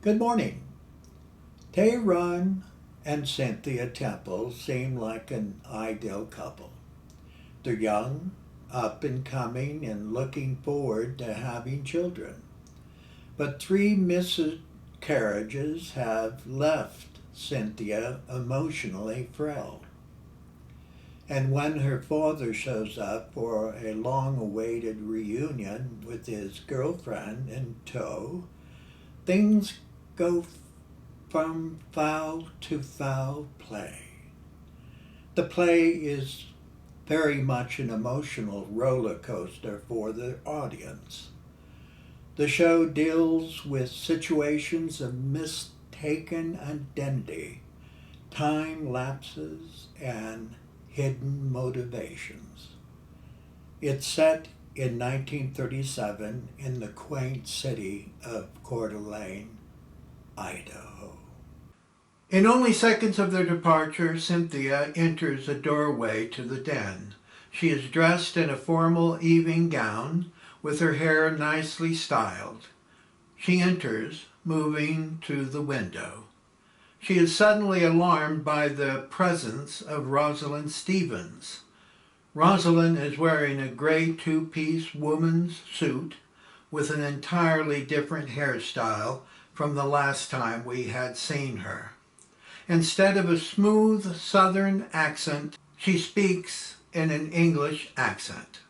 Good morning. Tyrone and Cynthia Temple seem like an ideal couple. They're young, up and coming, and looking forward to having children. But three miscarriages have left Cynthia emotionally frail. And when her father shows up for a long awaited reunion with his girlfriend in tow, things go from foul to foul play. The play is very much an emotional roller coaster for the audience. The show deals with situations of mistaken identity, time lapses, and hidden motivations. It's set in 1937 in the quaint city of Coeur, Idaho. In only seconds of their departure, Cynthia enters a doorway to the den. She is dressed in a formal evening gown with her hair nicely styled. She enters, moving to the window. She is suddenly alarmed by the presence of Rosalind Stevens. Rosalind is wearing a gray two-piece woman's suit with an entirely different hairstyle from the last time we had seen her. Instead of a smooth southern accent, she speaks in an English accent.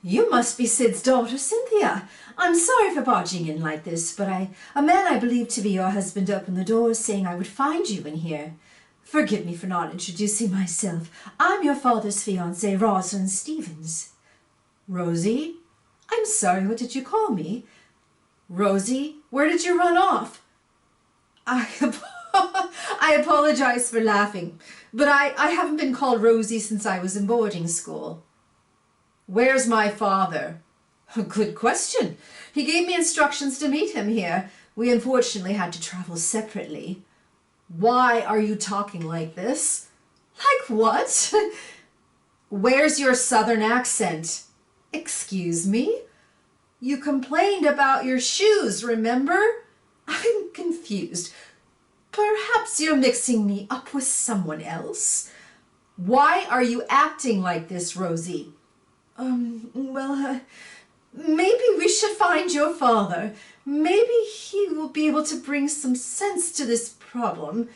You must be Sid's daughter, Cynthia. I'm sorry for barging in like this, but a man I believe to be your husband opened the door saying I would find you in here. Forgive me for not introducing myself. I'm your father's fiancée, Rosalind Stevens. Rosie? I'm sorry, what did you call me? Rosie, where did you run off? I apologize for laughing, but I haven't been called Rosie since I was in boarding school. Where's my father? Good question. He gave me instructions to meet him here. We unfortunately had to travel separately. Why are you talking like this? Like what? Where's your southern accent? Excuse me? You complained about your shoes, remember? I'm confused. Perhaps you're mixing me up with someone else. Why are you acting like this, Rosie? Maybe we should find your father. Maybe he will be able to bring some sense to this problem.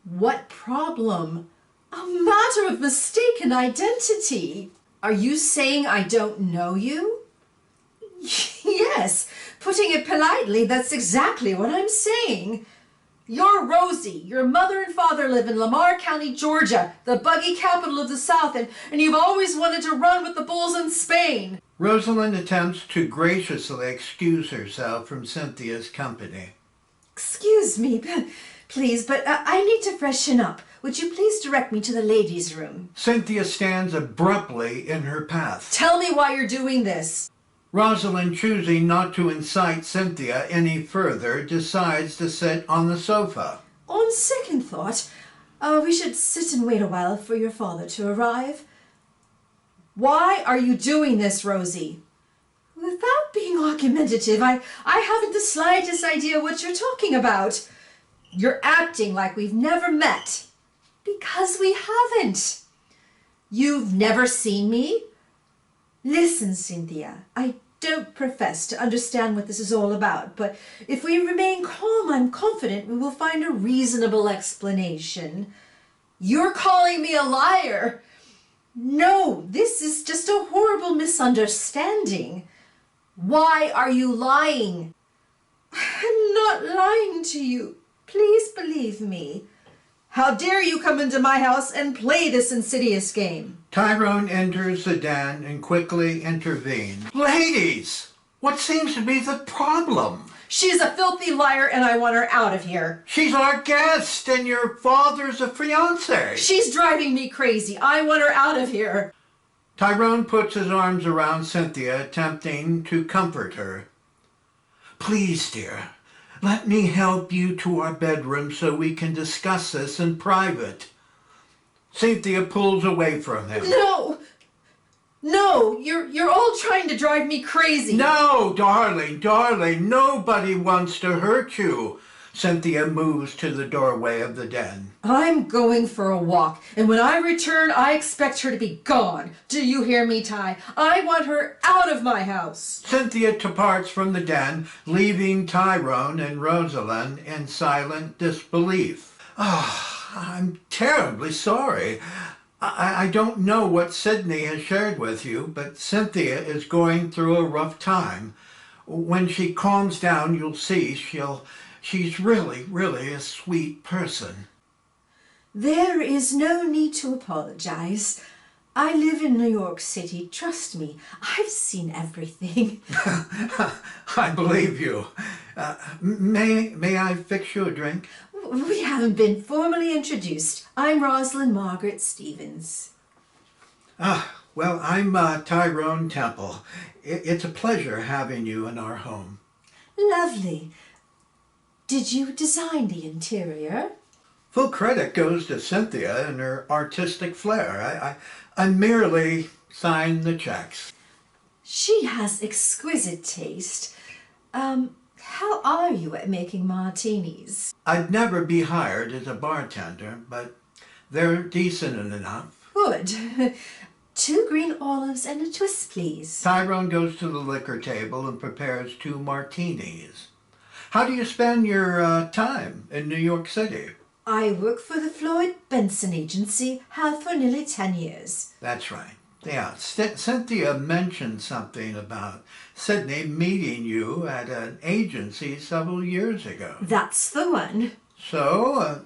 What problem? A matter of mistaken identity. Are you saying I don't know you? Yes, putting it politely, that's exactly what I'm saying. You're Rosie. Your mother and father live in Lamar County, Georgia, the buggy capital of the South, and you've always wanted to run with the bulls in Spain. Rosalind attempts to graciously excuse herself from Cynthia's company. Excuse me, please, but I need to freshen up. Would you please direct me to the ladies' room? Cynthia stands abruptly in her path. Tell me why you're doing this. Rosalind, choosing not to incite Cynthia any further, decides to sit on the sofa. On second thought, we should sit and wait a while for your father to arrive. Why are you doing this, Rosie? Without being argumentative, I haven't the slightest idea what you're talking about. You're acting like we've never met. Because we haven't. You've never seen me? Listen, Cynthia, I don't profess to understand what this is all about, but if we remain calm, I'm confident we will find a reasonable explanation. You're calling me a liar. No, this is just a horrible misunderstanding. Why are you lying? I'm not lying to you. Please believe me. How dare you come into my house and play this insidious game? Tyrone enters the den and quickly intervenes. Ladies, what seems to be the problem? She's a filthy liar and I want her out of here. She's our guest and your father's a fiancé. She's driving me crazy. I want her out of here. Tyrone puts his arms around Cynthia, attempting to comfort her. Please, dear, let me help you to our bedroom so we can discuss this in private. Cynthia pulls away from him. No, you're all trying to drive me crazy. No, darling, nobody wants to hurt you. Cynthia moves to the doorway of the den. I'm going for a walk, and when I return, I expect her to be gone. Do you hear me, Ty? I want her out of my house. Cynthia departs from the den, leaving Tyrone and Rosalind in silent disbelief. I'm terribly sorry. I don't know what Sydney has shared with you, but Cynthia is going through a rough time. When she calms down, you'll see she's really a sweet person. There is no need to apologize. I live in New York City. Trust me, I've seen everything. I believe you. May I fix you a drink? We haven't been formally introduced. I'm Rosalind Margaret Stevens. Well, I'm Tyrone Temple. It's a pleasure having you in our home. Lovely. Did you design the interior? Full credit goes to Cynthia and her artistic flair. I merely signed the checks. She has exquisite taste. How are you at making martinis? I'd never be hired as a bartender, but they're decent enough. Good. 2 green olives and a twist, please. Tyrone goes to the liquor table and prepares 2 martinis. How do you spend your time in New York City? I work for the Floyd Benson Agency, have for nearly 10 years. That's right. Yeah, Cynthia mentioned something about Sydney meeting you at an agency several years ago. That's the one. So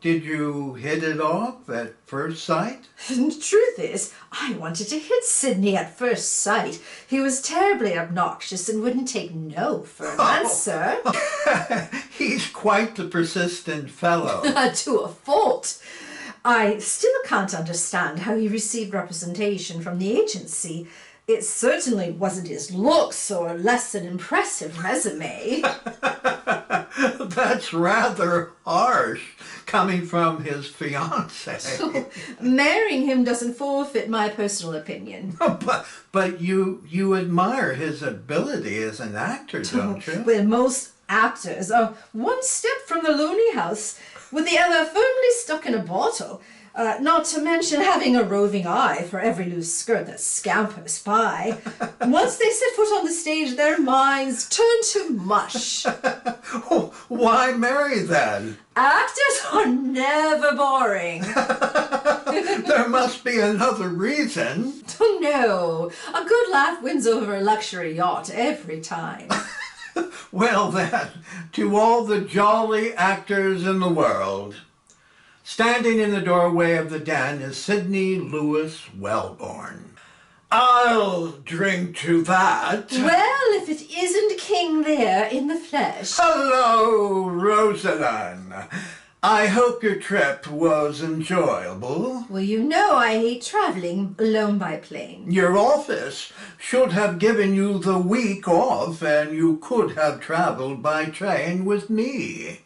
did you hit it off at first sight? The truth is, I wanted to hit Sydney at first sight. He was terribly obnoxious and wouldn't take no for an answer. He's quite the persistent fellow. To a fault. I still can't understand how he received representation from the agency. It certainly wasn't his looks or less an impressive resume. That's rather harsh, coming from his fiancée. Marrying him doesn't forfeit my personal opinion. But you admire his ability as an actor, don't you? Well, most actors are one step from the loony house, with the other firmly stuck in a bottle. Not to mention having a roving eye for every loose skirt that scampers by. Once they set foot on the stage, their minds turn to mush. Why marry then? Actors are never boring. There must be another reason. No, a good laugh wins over a luxury yacht every time. Well then, to all the jolly actors in the world. Standing in the doorway of the den is Sidney Lewis Wellborn. I'll drink to that. Well, if it isn't King Lear in the flesh. Hello, Rosalind. I hope your trip was enjoyable. Well, you know I hate traveling alone by plane. Your office should have given you the week off and you could have traveled by train with me.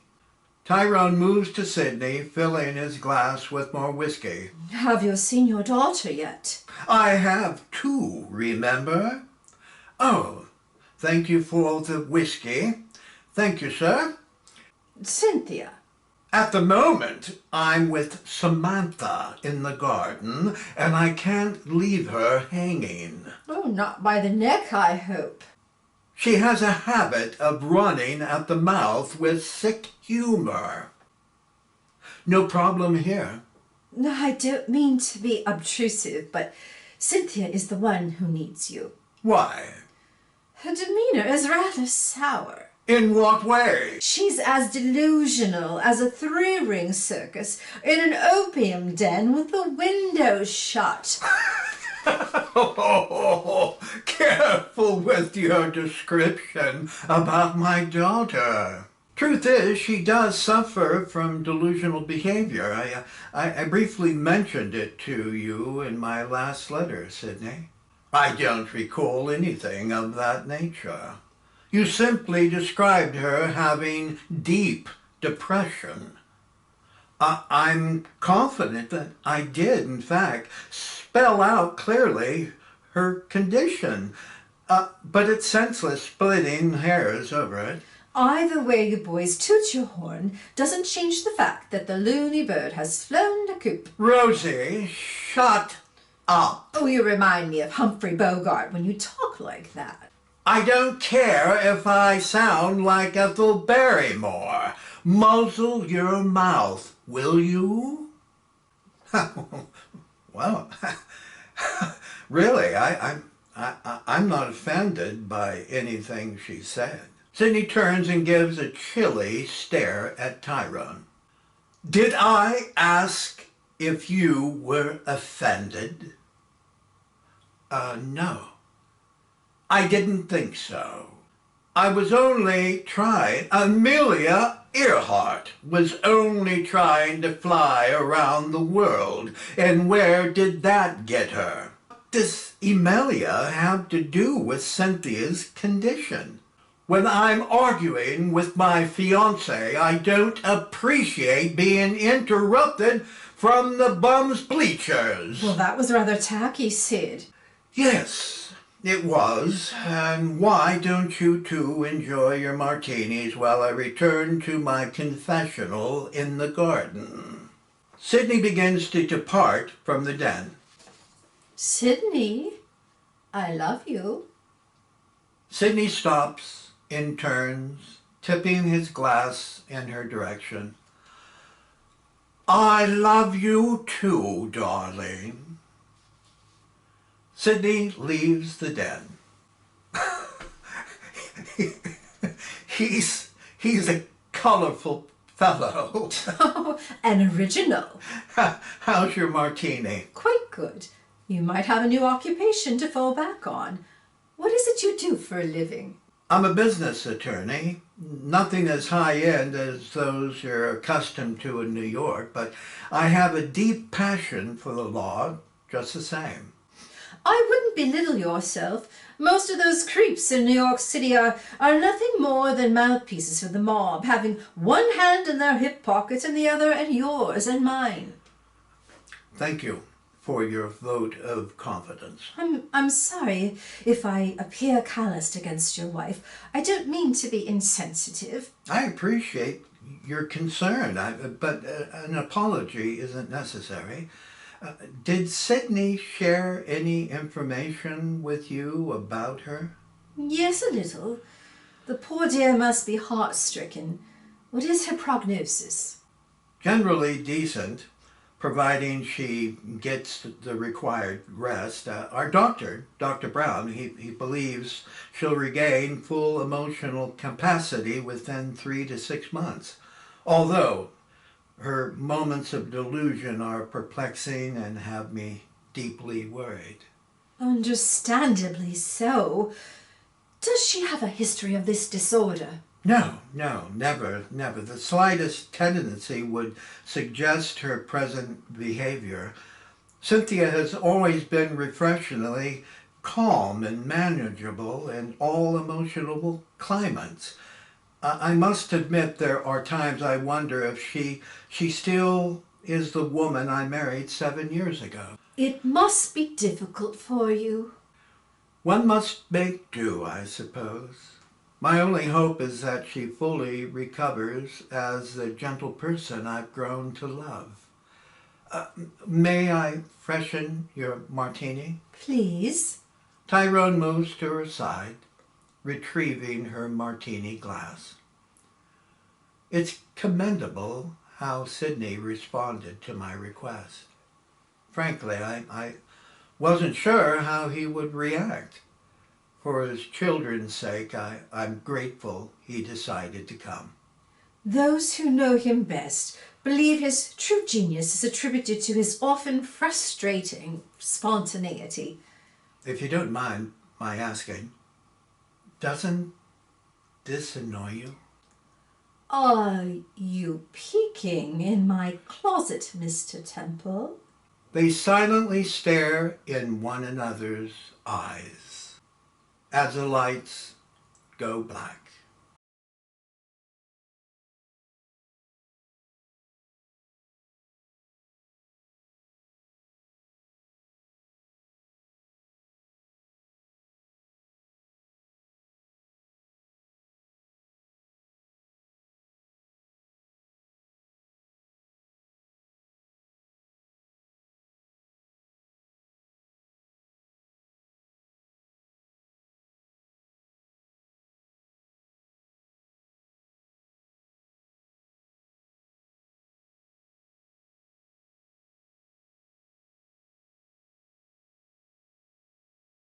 Tyrone moves to Sydney, filling his glass with more whiskey. Have you seen your daughter yet? I have 2, remember? Oh, thank you for the whiskey. Thank you, sir. Cynthia. At the moment, I'm with Samantha in the garden, and I can't leave her hanging. Oh, not by the neck, I hope. She has a habit of running at the mouth with sick humor. No problem here. No, I don't mean to be obtrusive, but Cynthia is the one who needs you. Why? Her demeanor is rather sour. In what way? She's as delusional as a 3-ring circus in an opium den with the windows shut. Oh, careful with your description about my daughter. Truth is, she does suffer from delusional behavior. I briefly mentioned it to you in my last letter, Sydney. I don't recall anything of that nature. You simply described her having deep depression. I'm confident that I did, in fact, spell out clearly her condition. But it's senseless splitting hairs over it. Either way you boys toot your horn doesn't change the fact that the loony bird has flown the coop. Rosie, shut up. Oh, you remind me of Humphrey Bogart when you talk like that. I don't care if I sound like Ethel Barrymore. Muzzle your mouth, will you? Well, really, I'm not offended by anything she said. Sydney turns and gives a chilly stare at Tyrone. Did I ask if you were offended? No. I didn't think so. I was only trying. Amelia Earhart was only trying to fly around the world. And where did that get her? What does Amelia have to do with Cynthia's condition? When I'm arguing with my fiancé, I don't appreciate being interrupted from the bum's bleachers. Well, that was rather tacky, Sid. Yes, it was. And why don't you two enjoy your martinis while I return to my confessional in the garden? Sydney begins to depart from the den. Sydney, I love you. Sydney stops and turns, tipping his glass in her direction. I love you too, darling. Sydney leaves the den. He's a colorful fellow. Oh, an original. How's your martini? Quite good. You might have a new occupation to fall back on. What is it you do for a living? I'm a business attorney. Nothing as high-end as those you're accustomed to in New York, but I have a deep passion for the law just the same. I wouldn't belittle yourself. Most of those creeps in New York City are nothing more than mouthpieces for the mob, having one hand in their hip pocket and the other in yours and mine. Thank you for your vote of confidence. I'm sorry if I appear calloused against your wife. I don't mean to be insensitive. I appreciate your concern, but an apology isn't necessary. Did Sydney share any information with you about her? Yes, a little. The poor dear must be heart-stricken. What is her prognosis? Generally decent, providing she gets the required rest. Our doctor, Dr. Brown, he believes she'll regain full emotional capacity within 3 to 6 months. Although her moments of delusion are perplexing and have me deeply worried. Understandably so. Does she have a history of this disorder? No, never. The slightest tendency would suggest her present behavior. Cynthia has always been refreshingly calm and manageable in all emotional climates. I must admit there are times I wonder if she still is the woman I married 7 years ago. It must be difficult for you. One must make do, I suppose. My only hope is that she fully recovers as the gentle person I've grown to love. May I freshen your martini? Please. Tyrone moves to her side, retrieving her martini glass. It's commendable how Sydney responded to my request. Frankly, I wasn't sure how he would react. For his children's sake, I'm grateful he decided to come. Those who know him best believe his true genius is attributed to his often frustrating spontaneity. If you don't mind my asking, doesn't this annoy you? Are you peeking in my closet, Mr. Temple? They silently stare in one another's eyes as the lights go black.